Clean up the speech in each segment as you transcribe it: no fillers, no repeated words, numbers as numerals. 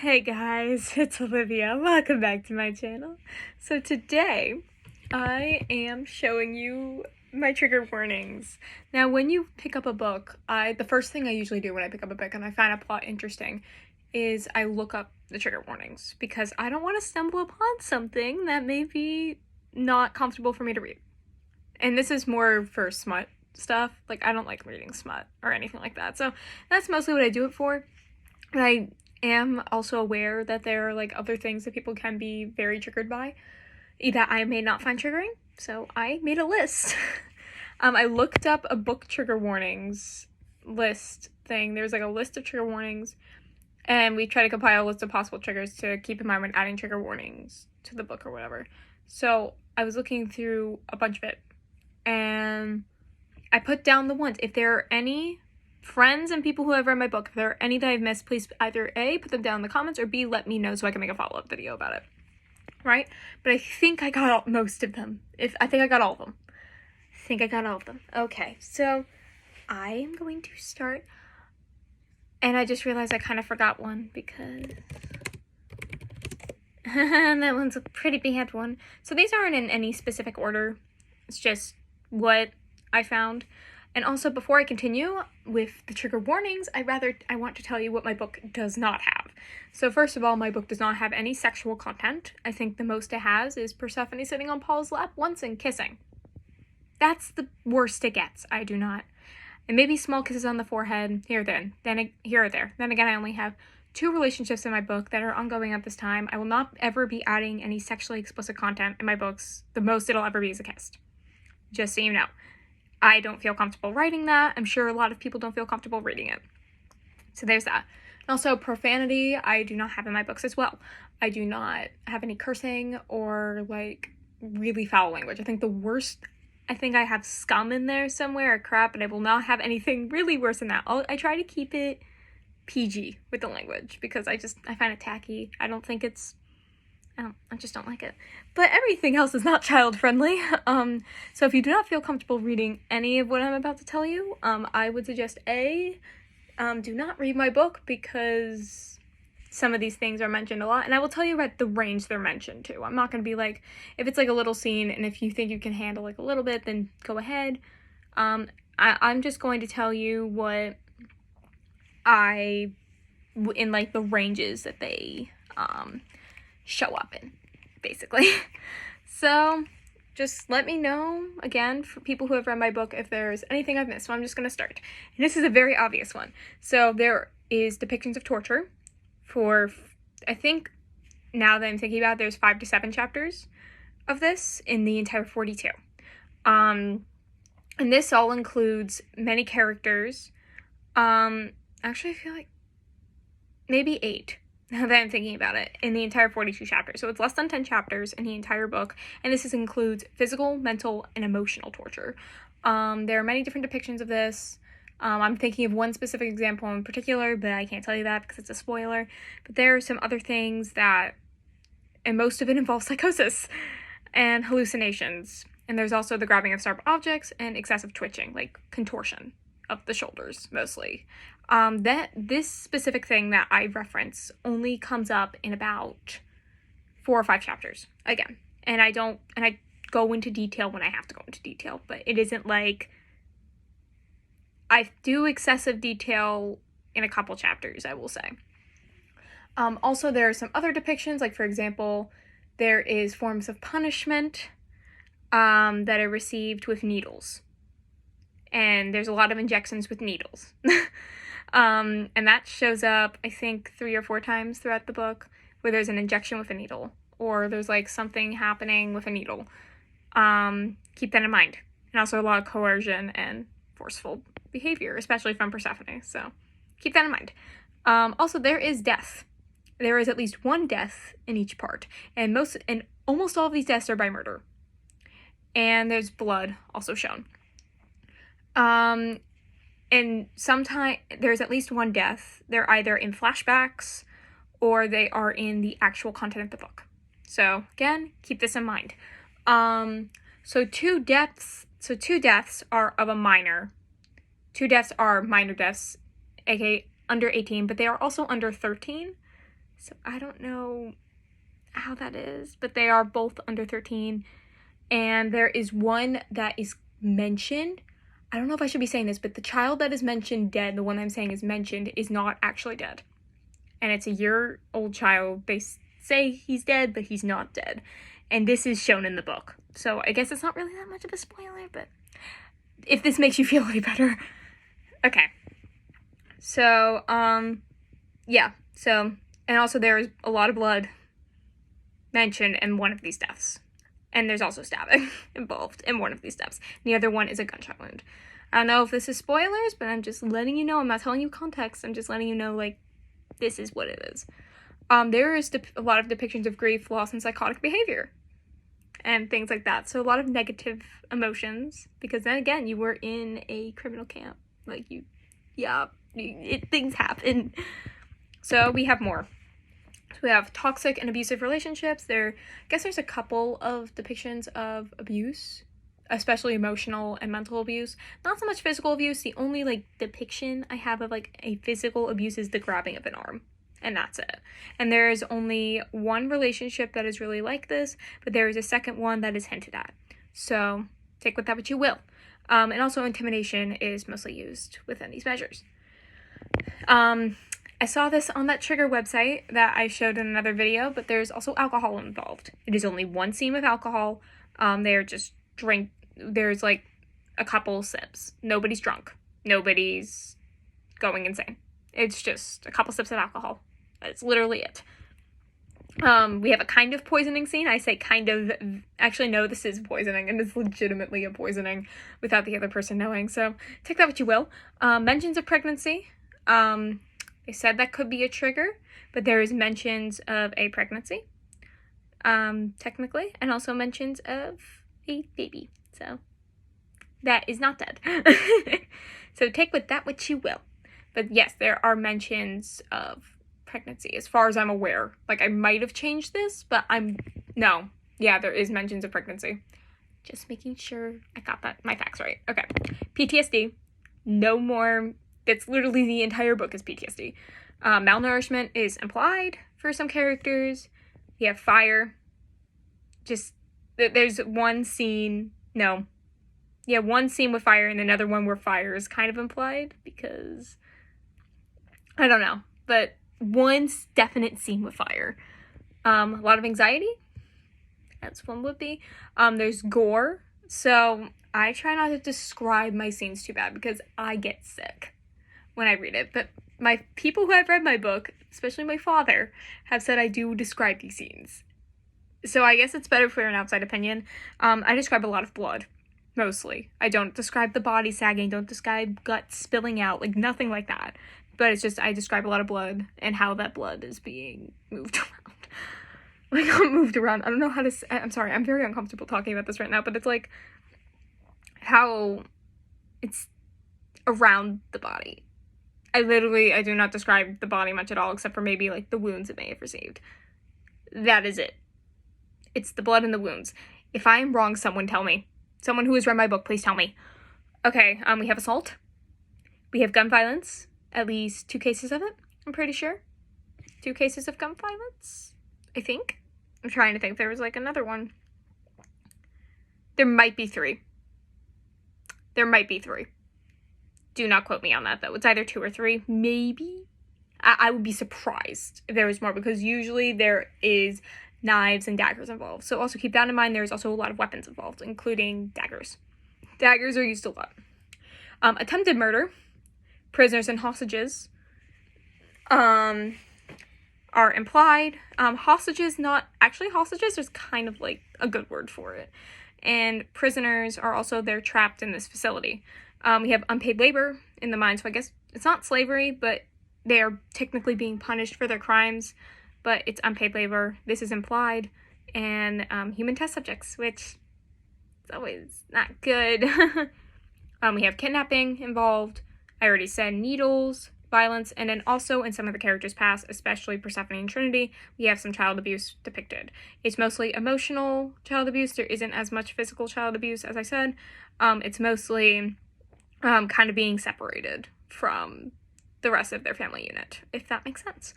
Hey guys, it's Olivia. Welcome back to my channel. So today, I am showing you my trigger warnings. Now, when you pick up a book, the first thing I usually do when I pick up a book and I find a plot interesting is I look up the trigger warnings because I don't want to stumble upon something that may be not comfortable for me to read. And this is more for smut stuff. Like, I don't like reading smut or anything like that. So that's mostly what I do it for. But I am also aware that there are like other things that people can be very triggered by that I may not find triggering, so I made a list. I looked up a book trigger warnings list thing. There's like a list of trigger warnings, and we try to compile a list of possible triggers to keep in mind when adding trigger warnings to the book or whatever. So I was looking through a bunch of it, and I put down the ones. If there are any friends and people who have read my book, if there are any that I've missed, please either A, put them down in the comments, or B, let me know so I can make a follow-up video about it. Right? But I think I got most of them. I think I got all of them. Okay, so I am going to start. And I just realized I kind of forgot one because that one's a pretty bad one. So these aren't in any specific order. It's just what I found. And also, before I continue with the trigger warnings, I want to tell you what my book does not have. So first of all, my book does not have any sexual content. I think the most it has is Persephone sitting on Paul's lap once and kissing. That's the worst it gets. I do not. And maybe small kisses on the forehead, here or there. Here or there. Then again, I only have 2 relationships in my book that are ongoing at this time. I will not ever be adding any sexually explicit content in my books. The most it'll ever be is a kiss. Just so you know. I don't feel comfortable writing that. I'm sure a lot of people don't feel comfortable reading it. So there's that. And also, profanity, I do not have in my books as well. I do not have any cursing or, like, really foul language. I think the worst, I have scum in there somewhere or crap, and I will not have anything really worse than that. I try to keep it PG with the language because I find it tacky. I just don't like it. But everything else is not child-friendly. So if you do not feel comfortable reading any of what I'm about to tell you, I would suggest A, do not read my book because some of these things are mentioned a lot. And I will tell you about the range they're mentioned to. I'm not going to be like, if it's like a little scene and if you think you can handle like a little bit, then go ahead. I'm just going to tell you what in like the ranges that they, show up in, basically. So just let me know, again, for people who have read my book, if there's anything I've missed. So I'm just going to start. And this is a very obvious one. So there is depictions of torture for, I think, now that I'm thinking about it, there's 5 to 7 chapters of this in the entire 42. And this all includes many characters. Actually, I feel like maybe 8. Now that I'm thinking about it, in the entire 42 chapters. So it's less than 10 chapters in the entire book, and this includes physical, mental, and emotional torture. There are many different depictions of this. I'm thinking of one specific example in particular, but I can't tell you that because it's a spoiler. But there are some other things that, and most of it involves psychosis and hallucinations. And there's also the grabbing of sharp objects and excessive twitching, like contortion of the shoulders, mostly. This specific thing that I reference only comes up in about 4 or 5 chapters, again. And I go into detail when I have to go into detail, but it isn't like I do excessive detail in a couple chapters, I will say. Also, there are some other depictions, like, for example, there is forms of punishment that are received with needles. And there's a lot of injections with needles. And that shows up, I think, 3 or 4 times throughout the book, where there's an injection with a needle, or there's, like, something happening with a needle. Keep that in mind. And also a lot of coercion and forceful behavior, especially from Persephone, so keep that in mind. Also, there is death. There is at least 1 death in each part, and almost all of these deaths are by murder. And there's blood also shown. And sometimes there's at least 1 death. They're either in flashbacks or they are in the actual content of the book. So again, keep this in mind. So 2 deaths are of a minor. 2 deaths are minor deaths, aka under 18, but they are also under 13. So I don't know how that is, but they are both under 13. And there is one that is mentioned. I don't know if I should be saying this, but the child that is mentioned dead, the one I'm saying is mentioned, is not actually dead. And it's a year-old child. They say he's dead, but he's not dead. And this is shown in the book. So I guess it's not really that much of a spoiler, but if this makes you feel any better. Okay. So, yeah. So, and also there is a lot of blood mentioned in one of these deaths. And there's also stabbing involved in one of these deaths. The other one is a gunshot wound. I don't know if this is spoilers, but I'm just letting you know. I'm not telling you context. I'm just letting you know, like, this is what it is. There is a lot of depictions of grief, loss, and psychotic behavior. And things like that. So a lot of negative emotions. Because then again, you were in a criminal camp. Like, things happen. So we have more. So we have toxic and abusive relationships. I guess there's a couple of depictions of abuse, especially emotional and mental abuse. Not so much physical abuse. The only, like, depiction I have of, like, a physical abuse is the grabbing of an arm. And that's it. And there is only one relationship that is really like this, but there is a second one that is hinted at. So take with that what you will. And also intimidation is mostly used within these measures. I saw this on that trigger website that I showed in another video, but there's also alcohol involved. It is only one scene with alcohol. They're just there's like a couple sips. Nobody's drunk. Nobody's going insane. It's just a couple sips of alcohol. That's literally it. We have a kind of poisoning scene. I say kind of. Actually, no, this is poisoning, and it's legitimately a poisoning without the other person knowing. So take that what you will. Mentions of pregnancy. They said that could be a trigger, but there is mentions of a pregnancy, technically, and also mentions of a baby. So that is not dead. So take with that what you will. But yes, there are mentions of pregnancy, as far as I'm aware. Like, I might have changed this, but no. Yeah, there is mentions of pregnancy. Just making sure I got my facts right. Okay. PTSD. No more. That's literally the entire book is PTSD. Malnourishment is implied for some characters. We have fire. There's one scene. No. Yeah, one scene with fire and another one where fire is kind of implied because I don't know. But one definite scene with fire. A lot of anxiety. That's one would be. There's gore. So I try not to describe my scenes too bad because I get sick when I read it. But my people who have read my book, especially my father, have said I do describe these scenes. So I guess it's better for an outside opinion. I describe a lot of blood. Mostly. I don't describe the body sagging, don't describe guts spilling out, like nothing like that. But it's just, I describe a lot of blood and how that blood is being moved around. Like, not moved around. I don't know how to say, I'm sorry, I'm very uncomfortable talking about this right now, but it's like how it's around the body. I do not describe the body much at all, except for maybe like the wounds it may have received. That is it. It's the blood and the wounds. If I am wrong, someone tell me. Someone who has read my book, please tell me. Okay, we have assault. We have gun violence. At least 2 cases of it, I'm pretty sure. 2 cases of gun violence, I think. I'm trying to think. There was like another one. There might be 3. There might be 3. Do not quote me on that, though. It's either 2 or 3, maybe. I would be surprised if there was more, because usually there is knives and daggers involved. So also keep that in mind. There's also a lot of weapons involved, including daggers. Daggers are used a lot. Attempted murder. Prisoners and hostages are implied. Hostages is kind of like a good word for it. And prisoners are also, they're trapped in this facility. We have unpaid labor in the mine, so I guess it's not slavery, but they are technically being punished for their crimes, but it's unpaid labor. This is implied. And human test subjects, which is always not good. We have kidnapping involved. I already said needles, violence, and then also in some of the characters' past, especially Persephone and Trinity, we have some child abuse depicted. It's mostly emotional child abuse. There isn't as much physical child abuse, as I said. It's mostly kind of being separated from the rest of their family unit, if that makes sense.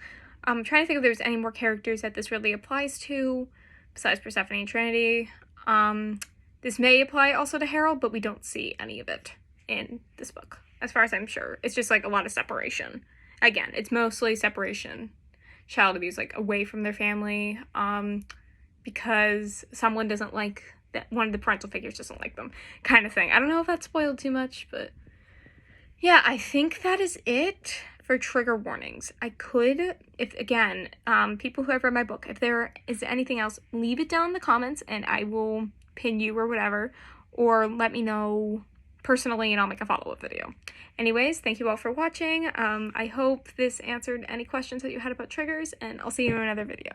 I'm trying to think if there's any more characters that this really applies to, besides Persephone and Trinity. This may apply also to Harold, but we don't see any of it in this book, as far as I'm sure. It's just, like, a lot of separation. Again, it's mostly separation. Child abuse, like, away from their family, because someone doesn't like that, one of the parental figures doesn't like them, kind of thing. I don't know if that spoiled too much, but yeah, I think that is it for trigger warnings. I could, if, again, people who have read my book, if there is anything else, leave it down in the comments and I will pin you or whatever, or let me know personally and I'll make a follow-up video. Anyways, thank you all for watching. I hope this answered any questions that you had about triggers, and I'll see you in another video.